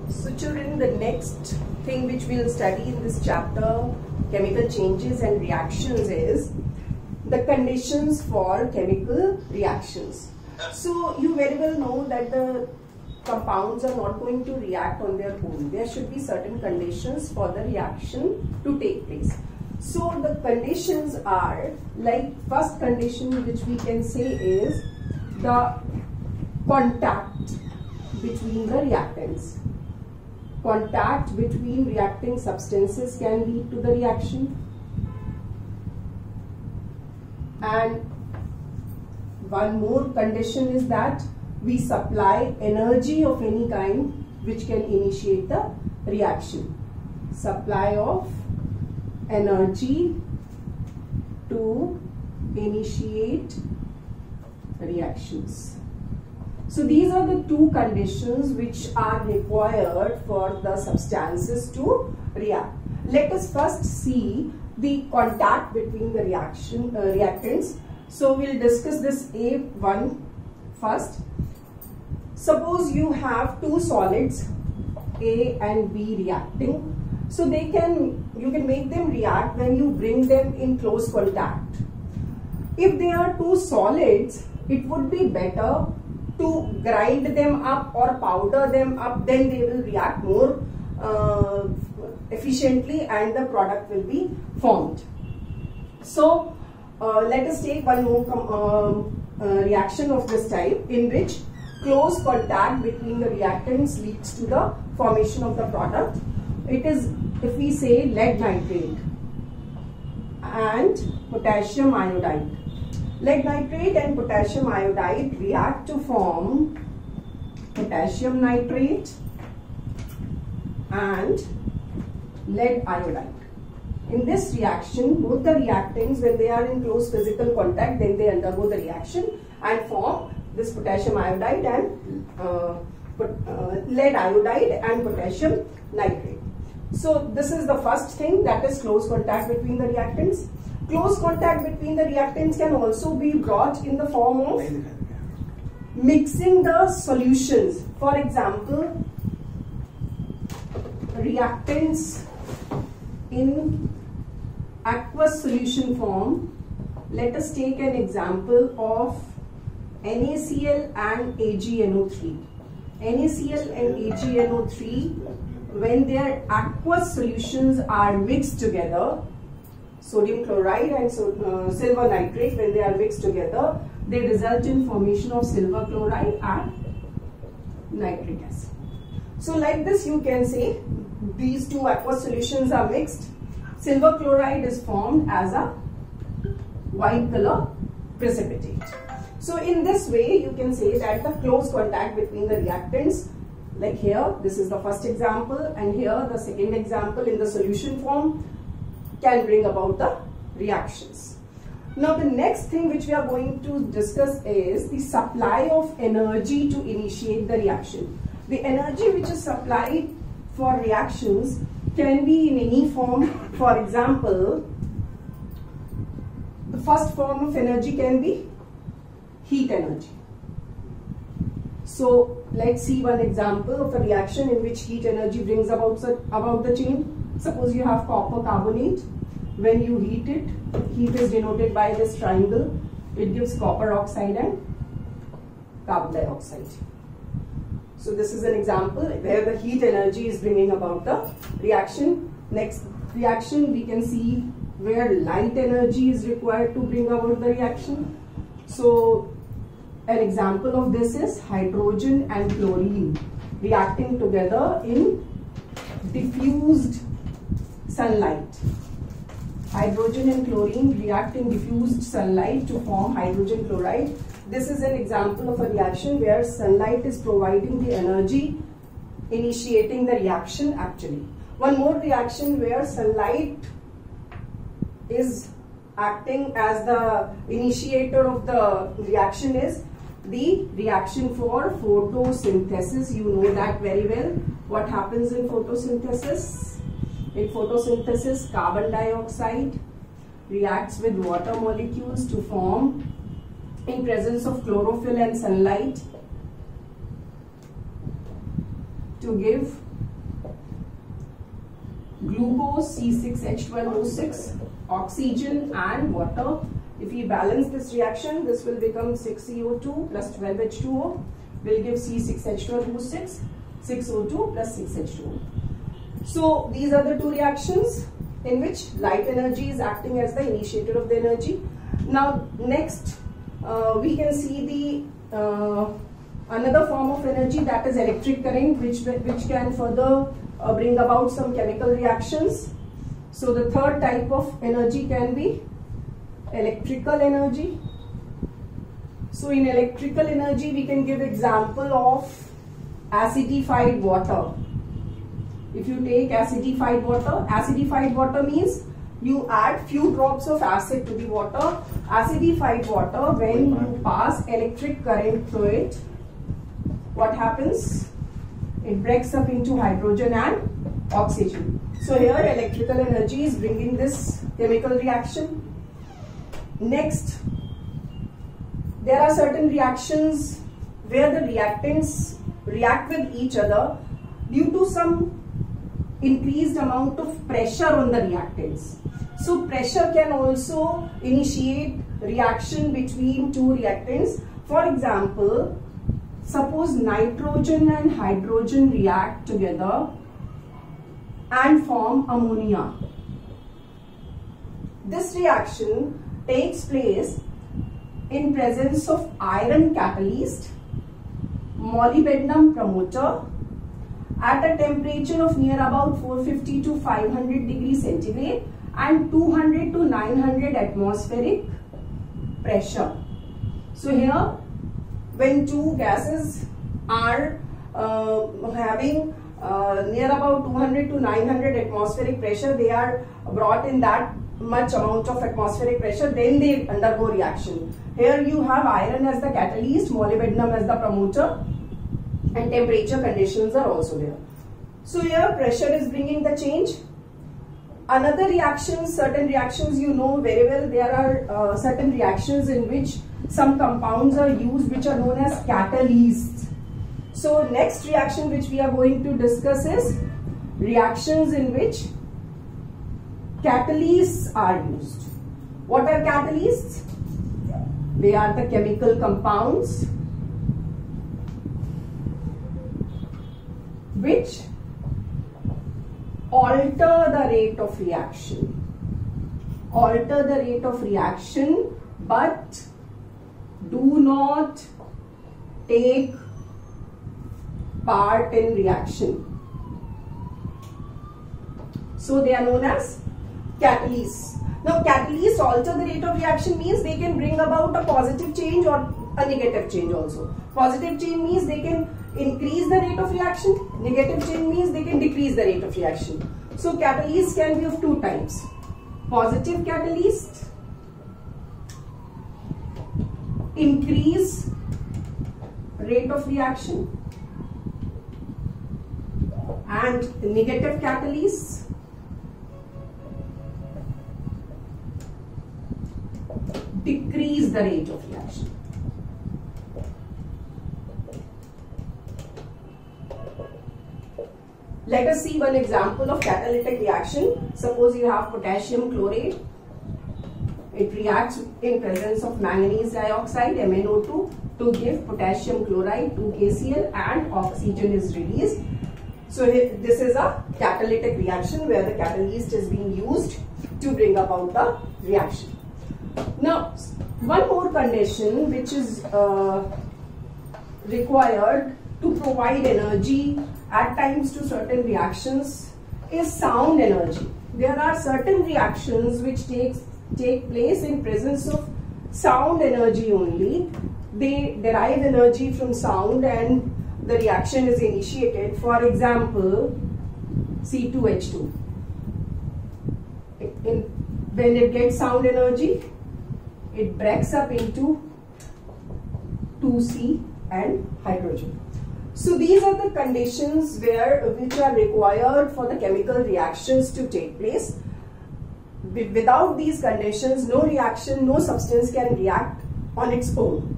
So children, the next thing which we'll study in this chapter, chemical changes and reactions, is the conditions for chemical reactions. So you very well know that the compounds are not going to react on their own. There should be certain conditions for the reaction to take place. So the conditions are, like, first condition which we can say is the contact between the reactants. Contact between reacting substances can lead to the reaction. And one more condition is that we supply energy of any kind which can initiate the reaction. Supply of energy to initiate reactions. So these are the two conditions which are required for the substances to react. Let us first see the contact between the reactants. So we'll discuss this A1 first. Suppose you have two solids A and B reacting. So you can make them react when you bring them in close contact. If they are two solids, it would be better to grind them up or powder them up, then they will react more efficiently and the product will be formed. So let us take one more reaction of this type, in which close contact between the reactants leads to the formation of the product. It is, if we say, lead nitrate and potassium iodide. Lead nitrate and potassium iodide react to form potassium nitrate and lead iodide. In this reaction, both the reactants, when they are in close physical contact, then they undergo the reaction and form this potassium iodide and lead iodide and potassium nitrate. So this is the first thing, that is close contact between the reactants. Close contact between the reactants can also be brought in the form of mixing the solutions. For example, reactants in aqueous solution form. Let us take an example of NaCl and AgNO3. NaCl and AgNO3, when their aqueous solutions are mixed together, sodium chloride and silver nitrate, when they are mixed together, they result in formation of silver chloride and nitric acid. So like this you can say these two aqueous solutions are mixed. Silver chloride is formed as a white color precipitate. So in this way you can say that the close contact between the reactants, like here this is the first example and here the second example in the solution form, can bring about the reactions. Now the next thing which we are going to discuss is the supply of energy to initiate the reaction. The energy which is supplied for reactions can be in any form. For example, the first form of energy can be heat energy. So let's see one example of a reaction in which heat energy brings about the change. Suppose you have copper carbonate. When you heat it, heat is denoted by this triangle. It gives copper oxide and carbon dioxide. So this is an example where the heat energy is bringing about the reaction. Next reaction we can see where light energy is required to bring about the reaction. So an example of this is hydrogen and chlorine reacting together in diffused sunlight. Hydrogen and chlorine react in diffused sunlight to form hydrogen chloride. This is an example of a reaction where sunlight is providing the energy, initiating the reaction actually. One more reaction where sunlight is acting as the initiator of the reaction is the reaction for photosynthesis. You know that very well. What happens in photosynthesis? In photosynthesis, carbon dioxide reacts with water molecules to form, in presence of chlorophyll and sunlight, to give glucose C6H12O6, oxygen and water. If we balance this reaction, this will become 6CO2 plus 12H2O will give C6H12O6, 6O2 plus 6H2O. So these are the two reactions in which light energy is acting as the initiator of the energy. Now next we can see the another form of energy, that is electric current, which can further bring about some chemical reactions. So the third type of energy can be electrical energy. So in electrical energy we can give example of acidified water. If you take acidified water means you add few drops of acid to the water. Acidified water, when you pass electric current through it, what happens? It breaks up into hydrogen and oxygen. So here electrical energy is bringing this chemical reaction. Next, there are certain reactions where the reactants react with each other due to some increased amount of pressure on the reactants. So pressure can also initiate reaction between two reactants. For example, suppose nitrogen and hydrogen react together and form ammonia. This reaction takes place in presence of iron catalyst, molybdenum promoter, at a temperature of near about 450 to 500 degrees centigrade and 200 to 900 atmospheric pressure. So here, when two gases are having near about 200 to 900 atmospheric pressure, they are brought in that much amount of atmospheric pressure, then they undergo reaction. Here you have iron as the catalyst, molybdenum as the promoter, and temperature conditions are also there. So here pressure is bringing the change. Another reactions, certain reactions you know very well, there are certain reactions in which some compounds are used which are known as catalysts. So next reaction which we are going to discuss is reactions in which catalysts are used. What are catalysts? They are the chemical compounds which alter the rate of reaction. Alter the rate of reaction but do not take part in reaction. So they are known as catalysts. Now catalysts alter the rate of reaction means they can bring about a positive change or a negative change also. Positive change means they can increase the rate of reaction. Negative change means they can decrease the rate of reaction. So catalysts can be of two types. Positive catalyst, increase rate of reaction, and negative catalysts, decrease the rate of reaction. Let us see one example of catalytic reaction. Suppose you have potassium chlorate. It reacts in presence of manganese dioxide, MnO2, to give potassium chloride, 2KCl, and oxygen is released. So this is a catalytic reaction where the catalyst is being used to bring about the reaction. Now, one more condition which is required to provide energy at times to certain reactions is sound energy. There are certain reactions which take place in presence of sound energy only. They derive energy from sound and the reaction is initiated. For example, C2H2. When it gets sound energy, it breaks up into 2C and hydrogen. So these are the conditions which are required for the chemical reactions to take place. Without these conditions, no reaction, no substance can react on its own.